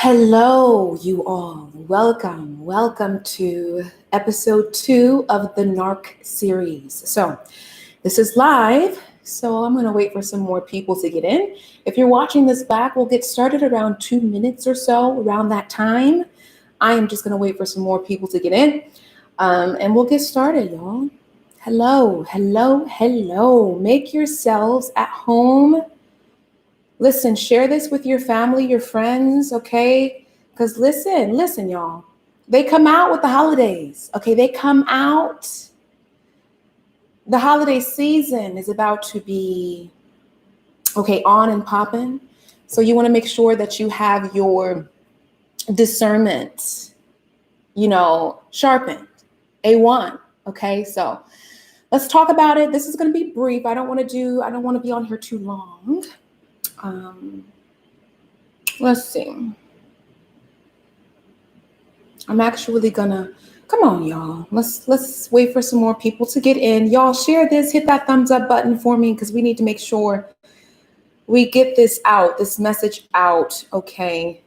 Hello, you all. Welcome to episode 2 of the Narc series. So, this is live, so I'm going to wait for some more people to get in. If you're watching this back, we'll get started around 2 minutes or so, around that time. I am just going to wait for some more people to get in, and we'll get started, y'all. Hello. Make yourselves at home. Listen, share this with your family, your friends, okay? Because listen, y'all. They come out with the holidays, okay? They come out. The holiday season is about to be, okay, on and popping. So you want to make sure that you have your discernment, sharpened. A1, okay? So let's talk about it. This is going to be brief. I don't want to be on here too long. Let's see. I'm actually gonna, come on, y'all. Let's wait for some more people to get in. Y'all share this, hit that thumbs up button for me because we need to make sure we get this message out, okay?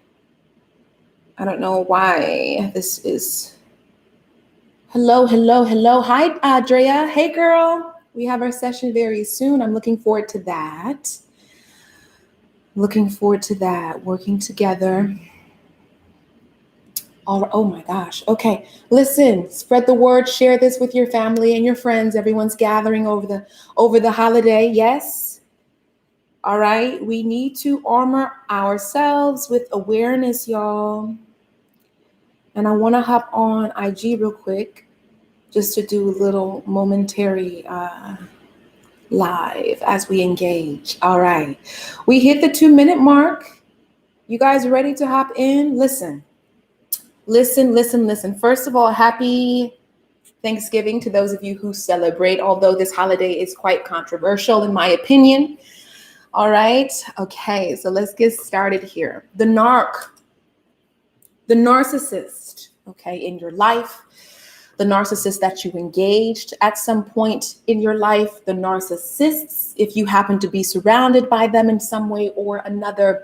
I don't know why this is. Hello. Hi, Andrea. Hey, girl. We have our session very soon. I'm looking forward to that. Working together. Oh my gosh. Okay. Listen, spread the word, share this with your family and your friends. Everyone's gathering over the holiday. Yes. All right. We need to armor ourselves with awareness, y'all. And I want to hop on IG real quick just to do a little momentary live as we engage. All right. We hit the 2-minute mark. You guys ready to hop in? Listen. First of all, happy Thanksgiving to those of you who celebrate, although this holiday is quite controversial in my opinion. All right. Okay. So let's get started here. The narcissist, okay, in your life. The narcissist that you engaged at some point in your life, the narcissists, if you happen to be surrounded by them in some way or another,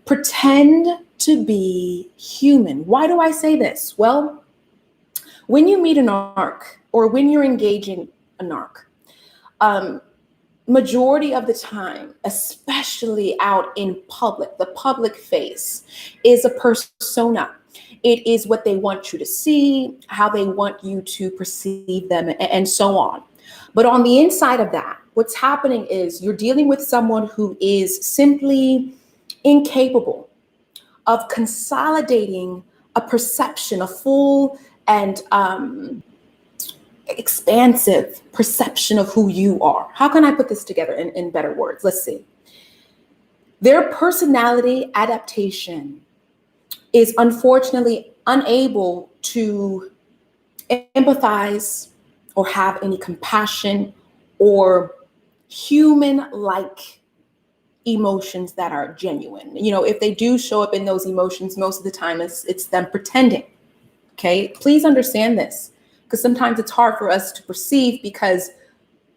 pretend to be human. Why do I say this? Well, when you meet a narc or when you're engaging a narc, majority of the time, especially out in public, the public face is a persona. It is what they want you to see, how they want you to perceive them, and so on. But on the inside of that, what's happening is you're dealing with someone who is simply incapable of consolidating a perception, a full and expansive perception of who you are. How can I put this together in better words? Let's see. Their personality adaptation is unfortunately unable to empathize or have any compassion or human-like emotions that are genuine. If they do show up in those emotions, most of the time it's them pretending. Okay, please understand this, because sometimes it's hard for us to perceive because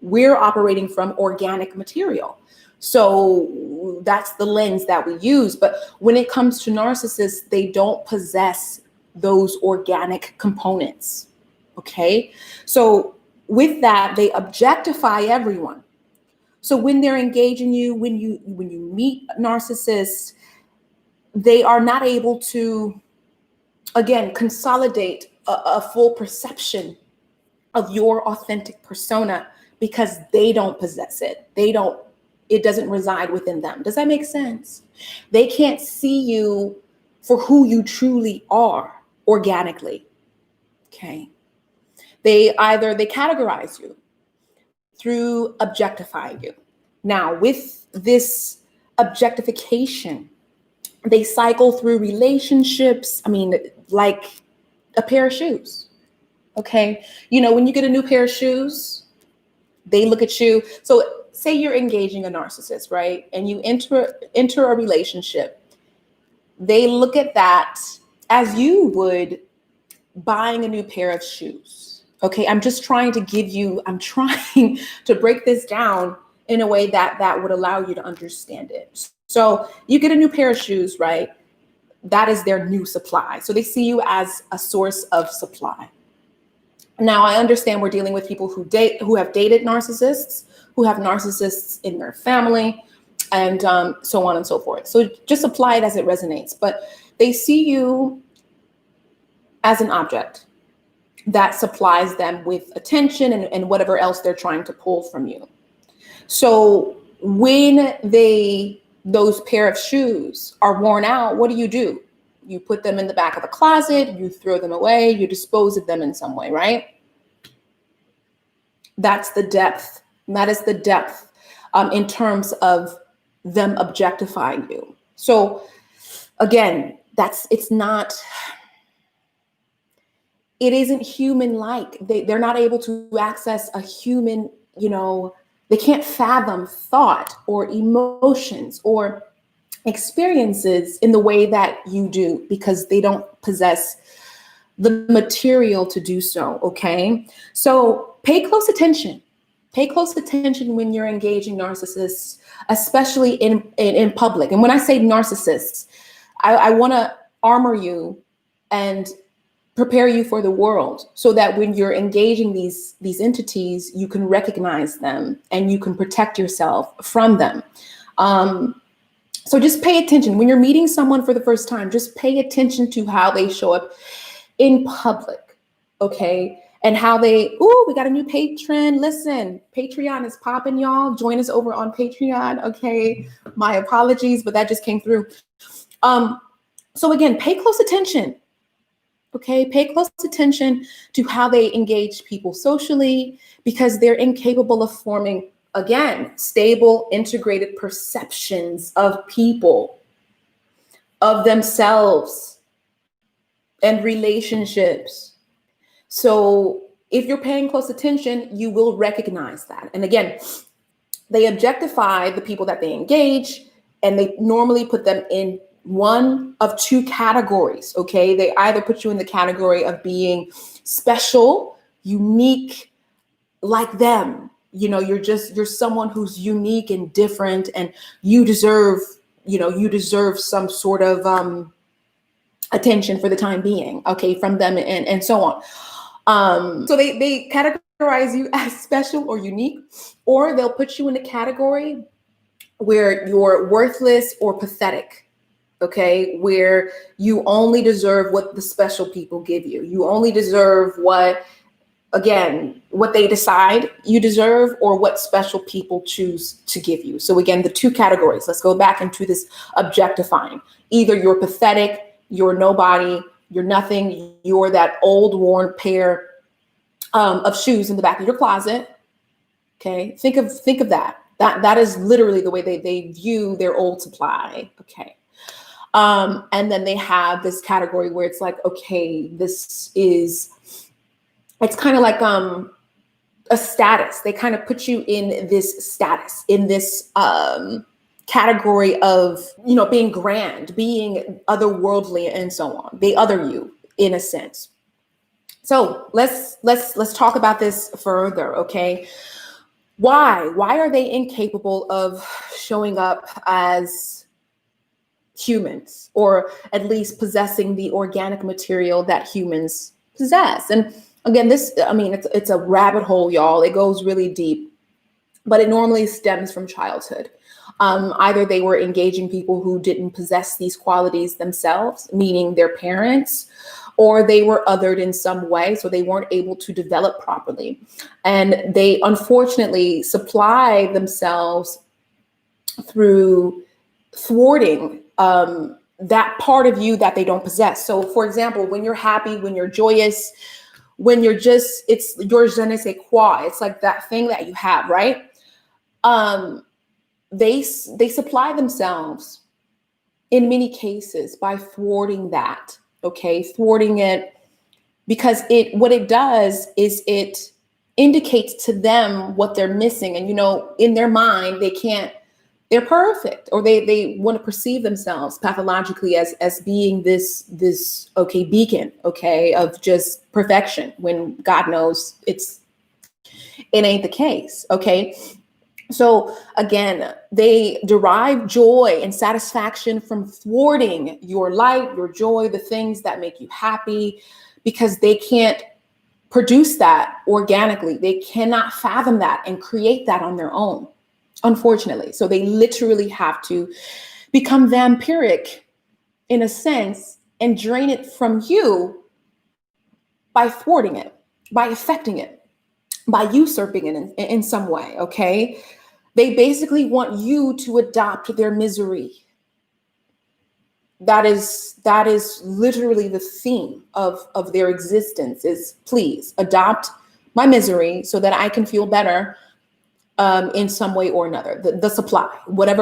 we're operating from organic material. So that's the lens that we use. But when it comes to narcissists, they don't possess those organic components. Okay, so with that, they objectify everyone. So when they're engaging you, when you meet narcissists, they are not able to, again, consolidate a full perception of your authentic persona because they don't possess it. It doesn't reside within them. Does that make sense? They can't see you for who you truly are organically. Okay. They categorize you through objectifying you. Now, with this objectification, they cycle through relationships. I mean, like a pair of shoes. Okay. When you get a new pair of shoes, they look at you. So say you're engaging a narcissist, right? And you enter a relationship. They look at that as you would buying a new pair of shoes. Okay. I'm trying to break this down in a way that would allow you to understand it. So you get a new pair of shoes, right? that is their new supply. So they see you as a source of supply. Now, I understand we're dealing with people who have dated narcissists, who have narcissists in their family, and so on and so forth. So just apply it as it resonates. But they see you as an object that supplies them with attention and whatever else they're trying to pull from you. So when those pair of shoes are worn out, what do? You put them in the back of the closet, you throw them away, you dispose of them in some way, right? That's the depth. That is the depth in terms of them objectifying you. So again, it isn't human-like. They're not able to access a human, they can't fathom thought or emotions or experiences in the way that you do, because they don't possess the material to do so. Okay. So pay close attention. Pay close attention when you're engaging narcissists, especially in public. And when I say narcissists, I want to armor you and prepare you for the world, so that when you're engaging these entities, you can recognize them and you can protect yourself from them. So just pay attention when you're meeting someone for the first time. Just pay attention to how they show up in public, okay? And how we got a new patron. Listen, Patreon is popping, y'all. Join us over on Patreon, okay? My apologies, but that just came through. So again, pay close attention. Okay, pay close attention to how they engage people socially, because they're incapable of forming, again, stable, integrated perceptions of people, of themselves, and relationships. So if you're paying close attention, you will recognize that. And again, they objectify the people that they engage, and they normally put them in one of two categories. Okay. They either put you in the category of being special, unique, like them. You're someone who's unique and different, and you deserve some sort of attention for the time being, okay, from them and so on. So they categorize you as special or unique, or they'll put you in a category where you're worthless or pathetic. Okay, where you only deserve what the special people give you. You only deserve what they decide you deserve, or what special people choose to give you. So again, the two categories. Let's go back into this objectifying. Either you're pathetic, you're nobody, you're nothing, you're that old worn pair of shoes in the back of your closet. Okay, think of that. That is literally the way they view their old supply. Okay. And then they have this category where it's like, okay, it's kind of like a status. They kind of put you in this status, in this category of, being grand, being otherworldly, and so on. They other you in a sense. So let's talk about this further, okay? Why are they incapable of showing up as humans, or at least possessing the organic material that humans possess? And again, it's a rabbit hole, y'all. It goes really deep, but it normally stems from childhood. Either they were engaging people who didn't possess these qualities themselves, meaning their parents, or they were othered in some way, so they weren't able to develop properly. And they unfortunately supply themselves through thwarting that part of you that they don't possess. So for example, when you're happy, when you're joyous, when it's your je ne sais quoi, it's like that thing that you have, right? They supply themselves in many cases by thwarting that, okay? Thwarting it, because what it does is it indicates to them what they're missing. And, in their mind, they're perfect, or they want to perceive themselves pathologically as being this okay beacon, okay, of just perfection, when God knows it ain't the case, okay? So again, they derive joy and satisfaction from thwarting your light, your joy, the things that make you happy, because they can't produce that organically. They cannot fathom that and create that on their own, unfortunately. So they literally have to become vampiric in a sense and drain it from you by thwarting it, by affecting it, by usurping it in some way, okay? They basically want you to adopt their misery. That is literally the theme of their existence is, please adopt my misery so that I can feel better in some way or another. The supply,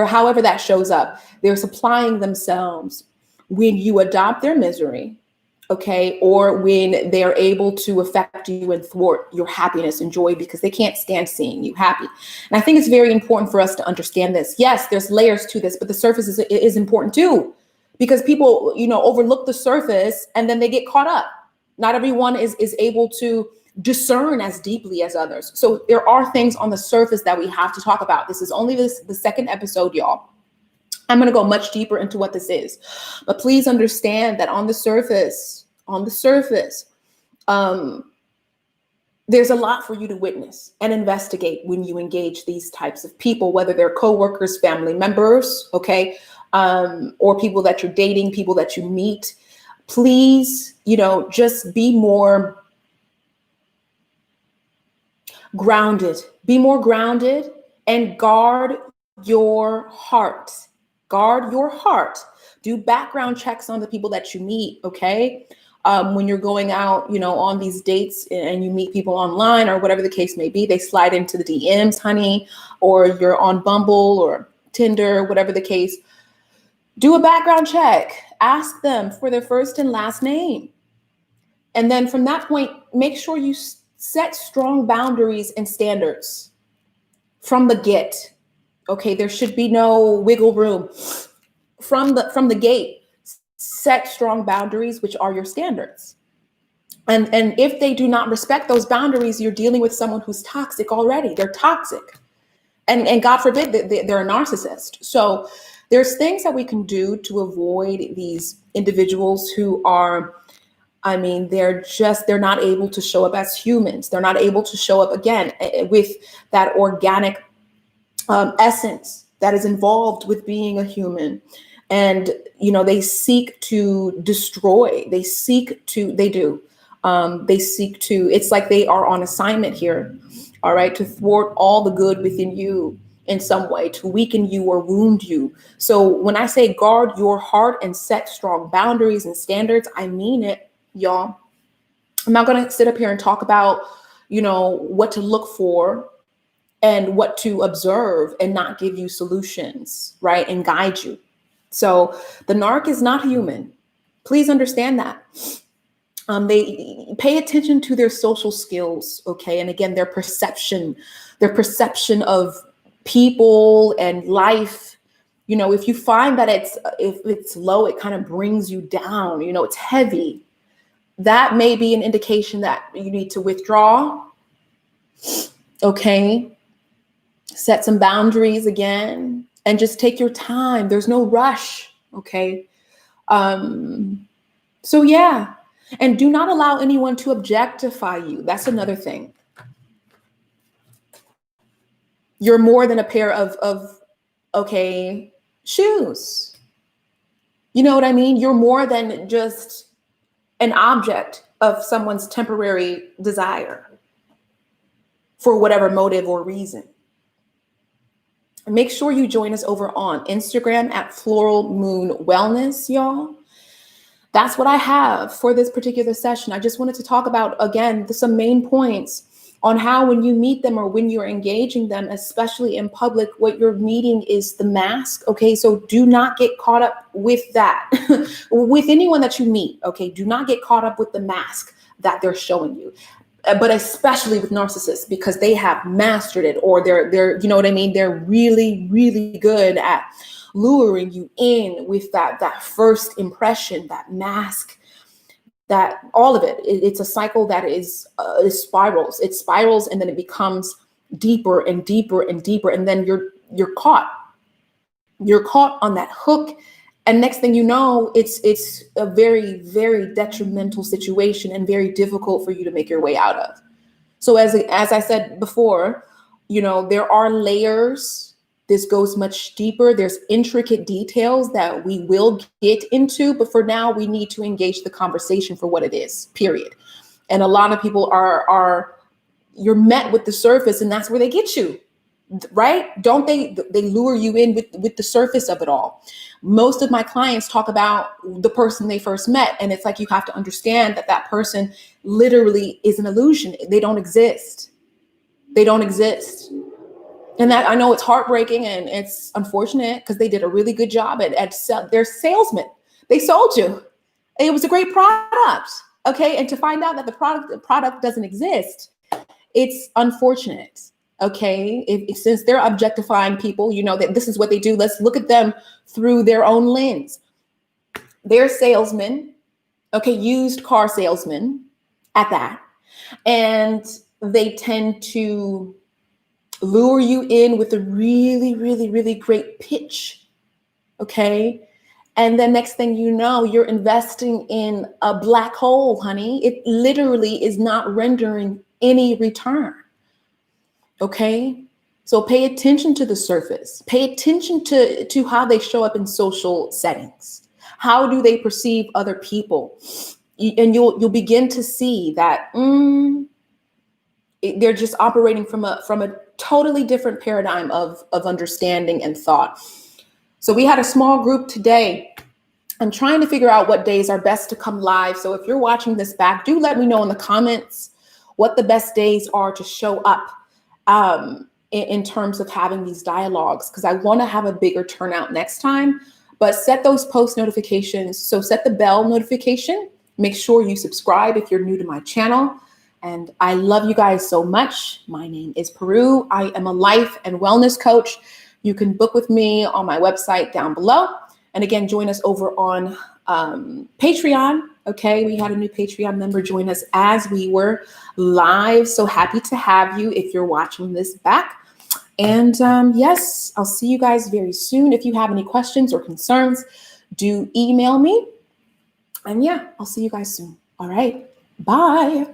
however that shows up, they're supplying themselves when you adopt their misery, okay, or when they're able to affect you and thwart your happiness and joy because they can't stand seeing you happy. And I think it's very important for us to understand this. Yes, there's layers to this, but the surface is important too, because people, overlook the surface and then they get caught up. Not everyone is able to discern as deeply as others. So there are things on the surface that we have to talk about. This is only the second episode, y'all. I'm going to go much deeper into what this is, but please understand that on the surface, there's a lot for you to witness and investigate when you engage these types of people, whether they're coworkers, family members, okay, or people that you're dating, people that you meet. Please, just be more grounded. Be more grounded and guard your heart. Guard your heart. Do background checks on the people that you meet, okay? When you're going out, on these dates and you meet people online or whatever the case may be, they slide into the DMs, honey, or you're on Bumble or Tinder, whatever the case. Do a background check. Ask them for their first and last name. And then from that point, make sure you set strong boundaries and standards from the get. Okay, there should be no wiggle room. From the gate, set strong boundaries, which are your standards. And if they do not respect those boundaries, you're dealing with someone who's toxic already. They're toxic. And God forbid that they're a narcissist. So there's things that we can do to avoid these individuals who are, they're not able to show up as humans. They're not able to show up again with that organic essence that is involved with being a human. And, they seek to destroy. It's like they are on assignment here, all right, to thwart all the good within you in some way, to weaken you or wound you. So when I say guard your heart and set strong boundaries and standards, I mean it, y'all. I'm not going to sit up here and talk about, what to look for and what to observe and not give you solutions, right, and guide you. So the narc is not human. Please understand that. They pay attention to their social skills, okay, and again, their perception of people and life. If you find that if it's low, it kind of brings you down. It's heavy. That may be an indication that you need to withdraw. Okay. Set some boundaries again and just take your time. There's no rush. Okay. So yeah. And do not allow anyone to objectify you. That's another thing. You're more than a pair of shoes. You know what I mean? You're more than just an object of someone's temporary desire for whatever motive or reason. Make sure you join us over on Instagram at Floral Moon Wellness, y'all. That's what I have for this particular session. I just wanted to talk about, again, some main points on how when you meet them or when you're engaging them, especially in public, what you're meeting is the mask. Okay, so do not get caught up with that with anyone that you meet. Okay, do not get caught up with the mask that they're showing you. But especially with narcissists, because they have mastered it, or they're you know what I mean? They're really, really good at luring you in with that first impression, that mask, that all of it. It's a cycle that is spirals. It spirals and then it becomes deeper and deeper and deeper. And then you're caught. You're caught on that hook. And next thing you know, it's a very, very detrimental situation and very difficult for you to make your way out of. So as I said before, there are layers. This goes much deeper. There's intricate details that we will get into, but for now, we need to engage the conversation for what it is, period. And a lot of people you're met with the surface, and that's where they get you, right? Don't they lure you in with the surface of it all. Most of my clients talk about the person they first met, and it's like you have to understand that person literally is an illusion. They don't exist. They don't exist. And that, I know it's heartbreaking and it's unfortunate because they did a really good job at their salesmen. They sold you. It was a great product. Okay. And to find out that the product doesn't exist, it's unfortunate. Okay. Since they're objectifying people, that this is what they do. Let's look at them through their own lens. They're salesmen. Okay. Used car salesmen at that. And they tend to lure you in with a really, really, really great pitch. Okay. And then next thing you know, you're investing in a black hole, honey. It literally is not rendering any return. Okay. So pay attention to the surface. Pay attention to how they show up in social settings. How do they perceive other people? And you'll begin to see that they're just operating from a totally different paradigm of understanding and thought. So we had a small group today. I'm trying to figure out what days are best to come live. So if you're watching this back, do let me know in the comments what the best days are to show up in terms of having these dialogues, because I want to have a bigger turnout next time. But set those post notifications. So set the bell notification. Make sure you subscribe if you're new to my channel. And I love you guys so much. My name is Peru. I am a life and wellness coach. You can book with me on my website down below. And again, join us over on Patreon. Okay, we had a new Patreon member join us as we were live. So happy to have you if you're watching this back. And yes, I'll see you guys very soon. If you have any questions or concerns, do email me. And yeah, I'll see you guys soon. All right, bye.